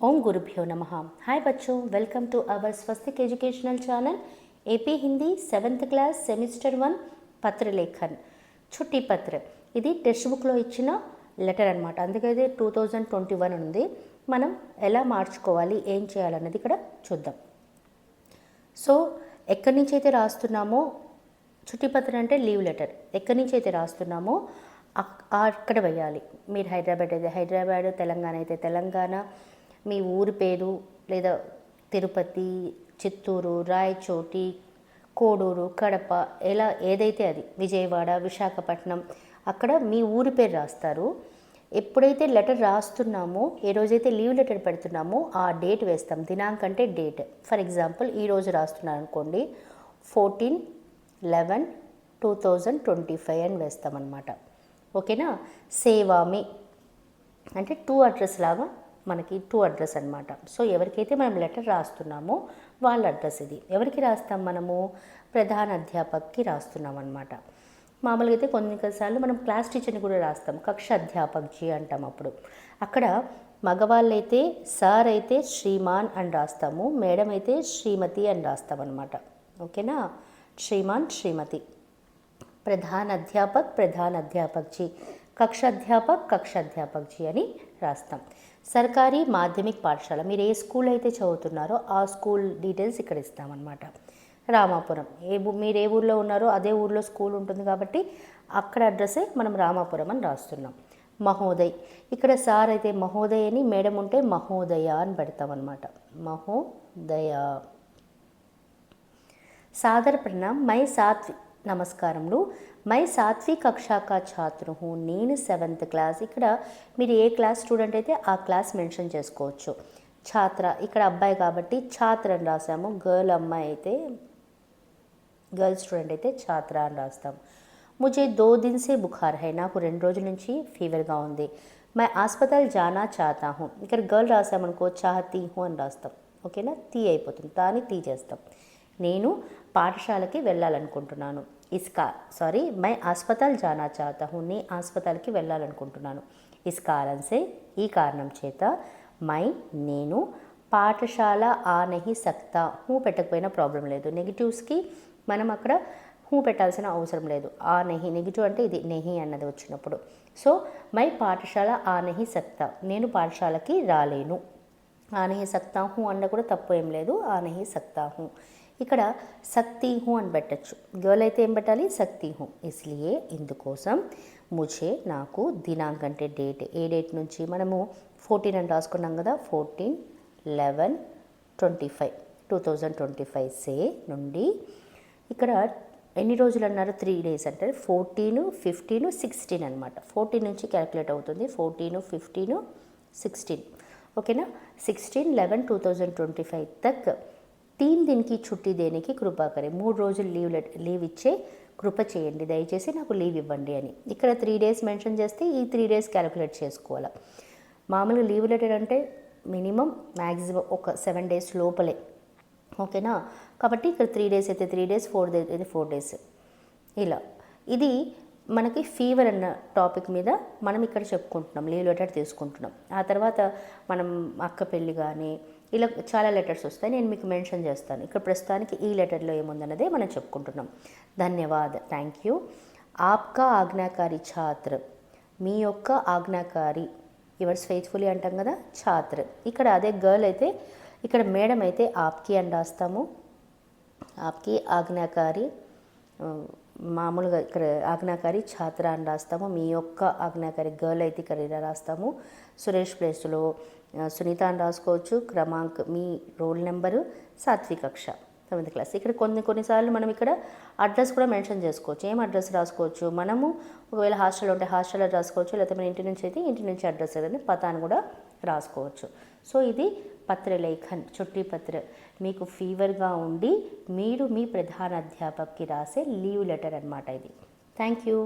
ओम गुरुभ्यो नमः। हाय बच्चों, welcome to our Swastik educational channel AP Hindi 7th class semester 1 పత్రలేఖన్ చుట్టి పత్ర. ఇది టెక్స్ట్ బుక్లో ఇచ్చిన లెటర్ అనమాట. అందుకైతే 2021 ఉంది. మనం ఎలా మార్చుకోవాలి, ఏం చేయాలన్నది ఇక్కడ చూద్దాం. సో ఎక్కడి నుంచి అయితే రాస్తున్నామో, చుట్టి పత్ర అంటే లీవ్ లెటర్, ఎక్కడి నుంచి అయితే రాస్తున్నామో అక్కడ వేయాలి. మీరు హైదరాబాద్ అయితే హైదరాబాద్, తెలంగాణ అయితే తెలంగాణ, మీ ఊరి పేరు లేదా తిరుపతి, చిత్తూరు, రాయచోటి, కోడూరు, కడప, ఎలా ఏదైతే అది, విజయవాడ, విశాఖపట్నం, అక్కడ మీ ఊరి పేరు రాస్తారు. ఎప్పుడైతే లెటర్ రాస్తున్నామో, ఏ రోజైతే లీవ్ లెటర్ పెడుతున్నామో ఆ డేట్ వేస్తాం. దినాంక్ అంటే డేట్. ఫర్ ఎగ్జాంపుల్ ఈరోజు రాస్తున్నాను అనుకోండి, 14/11/2025 అని వేస్తామన్నమాట. ఓకేనా. సేవామి అంటే టూ అడ్రస్ లాగా, మనకి టూ అడ్రస్ అనమాట. సో ఎవరికైతే మనం లెటర్ రాస్తున్నామో వాళ్ళ అడ్రస్ ఇది. ఎవరికి రాస్తాం మనము? ప్రధాన అధ్యాపక్కి రాస్తున్నాం అనమాట. మామూలుగా అయితే కొన్నిసార్లు మనం క్లాస్ టీచర్ని కూడా రాస్తాం, కక్ష అధ్యాపక్జీ అంటాం. అప్పుడు అక్కడ మగవాళ్ళైతే సార్ అయితే శ్రీమాన్ అని రాస్తాము, మేడం అయితే శ్రీమతి అని రాస్తాం అనమాట. ఓకేనా. శ్రీమాన్, శ్రీమతి. ప్రధాన అధ్యాపక్, ప్రధాన అధ్యాపక్జీ. కక్షాధ్యాపక్ అని రాస్తాం. సర్కారీ మాధ్యమిక పాఠశాల, మీరు ఏ స్కూల్ అయితే చదువుతున్నారో ఆ స్కూల్ డీటెయిల్స్ ఇక్కడ ఇస్తామన్నమాట. రామాపురం, మీరు ఏ ఊర్లో ఉన్నారో అదే ఊర్లో స్కూల్ ఉంటుంది కాబట్టి అక్కడ అడ్రస్సే మనం రామాపురం అని రాస్తున్నాం. మహోదయ్, ఇక్కడ సార్ అయితే మహోదయ్ అని, మేడం ఉంటే మహోదయ అని పెడతామన్నమాట. మహోదయ. సాదర ప్రణామ్, మై సాత్వి, నమస్కారములు. మై సాత్వి కక్షా కా ఛాత్రు హూ, నేను 7th క్లాస్. ఇక్కడ మీరు ఏ క్లాస్ స్టూడెంట్ అయితే ఆ క్లాస్ మెన్షన్ చేసుకోవచ్చు. ఛాత్ర, ఇక్కడ అబ్బాయి కాబట్టి ఛాత్ర అని రాసాము. గర్ల్, అమ్మాయి అయితే, గర్ల్ స్టూడెంట్ అయితే ఛాత్ర అని రాస్తాం. ముజే 2 दिन से బుఖార్ హై, నాకు 2 రోజుల నుంచి ఫీవర్గా ఉంది. మై హాస్పిటల్ జానా చాతా హూ, ఇక్కడ గర్ల్ రాసామనుకో చాహతీ హూ అని రాస్తాం. ఓకేనా. తీ అయిపోతుంది, తాని తీ చేస్తాం. నేను పాఠశాలకి వెళ్ళాలనుకుంటున్నాను. మై హాస్పిటల్ జానా చాతా హూ, నే హాస్పిటల్కి వెళ్ళాలనుకుంటున్నాను. ఇస్ కారణం సే, ఈ కారణం చేత, మై నేను, పాఠశాల ఆ నహి సక్తా, హూ పెట్టకపోయినా ప్రాబ్లం లేదు. నెగిటివ్స్కి మనం అక్కడ హూ పెట్టాల్సిన అవసరం లేదు. ఆ నెహి, నెగిటివ్ అంటే ఇది నెహి అన్నది వచ్చినప్పుడు. సో మై పాఠశాల ఆ నహి సక్తా, నేను పాఠశాలకి రాలేను. ఆ నహి సక్తా హూ అన్న కూడా తప్పు ఏం లేదు. ఆ నహి సక్తా హూ. ఇక్కడ సక్తి హూ అని పెట్టచ్చు. గర్ల్ అయితే ఏం పెట్టాలి? సక్తి హూ. ఇస్లియే, ఇందుకోసం, ముझे నాకు, దినాంక్ అంటే డేట్, ఏ డేట్ నుంచి మనము 14 అని రాసుకున్నాం కదా, 14/11/2025 సే నుండి, ఇక్కడ ఎన్ని రోజులు అన్నారు? 3 days అంటే 14, 15, 16 అనమాట. 14 నుంచి క్యాలిక్యులేట్ అవుతుంది. 14, 15, 16. ఓకేనా. 16/11/2025 తక్ 3 दिन की छुट्टी देने की कृपा करें, 3 రోజులు లీవ్ ఇచ్చే కృప చేయండి, దయచేసి నాకు లీవ్ ఇవ్వండి అని. ఇక్కడ 3 days మెన్షన్ చేస్తే ఈ 3 days క్యాలిక్యులేట్ చేసుకోవాలి. మామూలుగా లీవ్ లెటర్ అంటే మినిమం మ్యాక్సిమం ఒక 7 days లోపలే. ఓకేనా. కాబట్టి ఇక్కడ 3 days అయితే 3 days, 4 days అయితే 4 days. ఇలా ఇది మనకి ఫీవర్ అన్న టాపిక్ మీద మనం ఇక్కడ చెప్పుకుంటున్నాం, లీవ్ లెటర్ తీసుకుంటున్నాం. ఆ తర్వాత మనం అక్క పెళ్ళి కానీ ఇలా చాలా లెటర్స్ వస్తాయి, నేను మీకు మెన్షన్ చేస్తాను. ఇక్కడ ప్రస్తుతానికి ఈ లెటర్లో ఏముందన్నదే మనం చెప్పుకుంటున్నాం. ధన్యవాద్, థ్యాంక్ యూ. ఆప్కా ఆజ్ఞాకారి ఛాత్ర, మీ యొక్క ఆజ్ఞాకారి, యువర్స్ ఫెయిత్ఫుల్లీ అంటాం కదా, ఛాత్ర. ఇక్కడ అదే గర్ల్ అయితే, ఇక్కడ మేడం అయితే ఆప్కి అని రాస్తాము. ఆప్కి ఆజ్ఞాకారి, మామూలుగా ఇక్కడ ఆజ్ఞాకారి ఛాత్ర అని రాస్తాము. మీ యొక్క ఆజ్ఞాకారి గర్ల్ అయితే ఇక్కడ ఇలా రాస్తాము. సురేష్ ప్లేస్లో సునీత అని రాసుకోవచ్చు. క్రమాంక్, మీ రోల్ నెంబరు, సాత్విక కక్ష 7th క్లాస్. ఇక్కడ కొన్నిసార్లు మనం ఇక్కడ అడ్రస్ కూడా మెన్షన్ చేసుకోవచ్చు. ఏం అడ్రస్ రాసుకోవచ్చు మనము? ఒకవేళ హాస్టల్ ఉంటే హాస్టల్లో రాసుకోవచ్చు, లేకపోతే మన ఇంటి నుంచి అయితే ఇంటి నుంచి అడ్రస్ ఏదైనా పతాన్ని కూడా రాసుకోవచ్చు. సో ఇది పత్రలేఖన్, చుట్టి పత్ర. మీకు ఫీవర్గా ఉండి మీరు మీ ప్రధాన అధ్యాపక్కి రాసే లీవ్ లెటర్ అనమాట ఇది. Thank you.